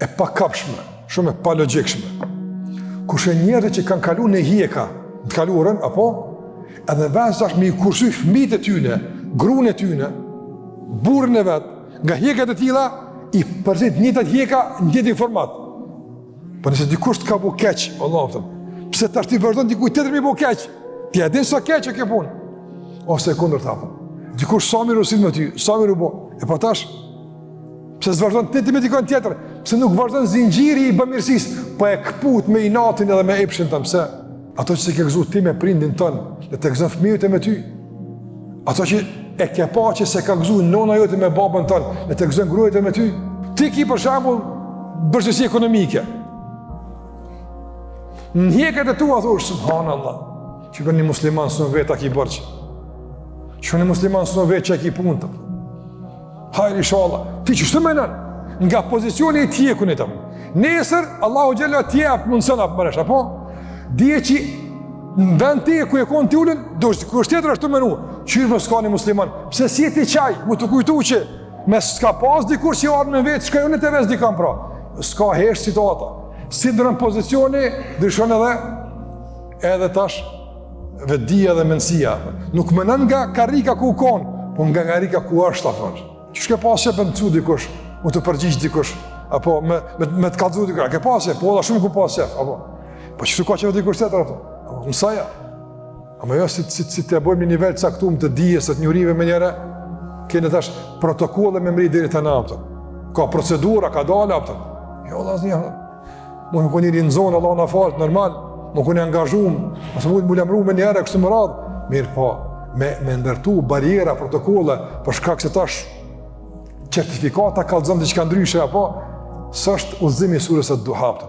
e pakapshme, shumë e palogjikshme. Kushe njerëzit që kanë kalu në hjeka, të kaluarën, apo, edhe vend tash me i kursy fëmijët e tyne, gruan e tyne, burrin e vet, nga hjekat e tilla, i përzit njëjtat hjeka në njëjtin format. Po nëse dikush të ka bu keq, Allahu, pse tash ti vazhdon dikujt tjetër me bu keq? Ti e din sa keq e kjo punë. Ose kundërta. Dikush sa mirë usil me ty, sa mirë u bë. E po tash pse s'vazhdon ti me dikon tjetër? Pse nuk vazhdon zinxhiri i bamirësisë, po e kput me inatin edhe me epshin tëm, pse? Ato që se ke gëzuar ti me prindin tën, le të gëzon fëmijët e me ty. Ato që e ke pa që se ka gëzuar nona jote me babën tën, le të gëzon gruajt e me ty. Ti ki për shembull bërgjësi ekonomike. Në hjeket e tua thosh subhanallah, që për një musliman së në vetë a ki bërgjë. Që një musliman së në vetë që a ki punë të. Hajri inshallah, ti që shtë menan, nga pozicioni i tjekunit të. Nesër, Allahu Gjellë tjep mundësën apë mëresh, apo? Dije që në vend ti ku e konë t'ullin, do është kërë shtetër është të menu, qyrë më s'ka një musliman, pse si e ti qaj, mu të kujtu që me s'ka pas dikur që arë me vetë, shka jo në të vez dikam pra, s'ka hesh situata, si ndërën pozicioni, dryshon edhe tash, vetdia dhe mendësia, nuk mënën nga karika ku konë, po nga karika ku është, afër. Që shke pas që për në cu dikush, mu të përgjigj dikush, apo me të kallëzu dikush, a ke pas që, po da shumë ku pas që, apo, po që ka që vë dikush të tërë, apo, mësaja. Ama jo si të bëjmë një nivel caktum të dijes, të njurive me njëre, kene tash protokolle me mri diri të në apëtën. Ka procedura, ka dale apëtën. Jo, Allah zë një, mu kënë njëri në zonë, Allah në falë, normal, mu kënë angazhum, mësë mu lemru me njëre, kështë më radhë. Mirë po, me ndërtu bariera, protokolle, për shkak se tash certifikata kalëzëm të që ka ndryshe, apo, së është udhëzimi i surës e Duha.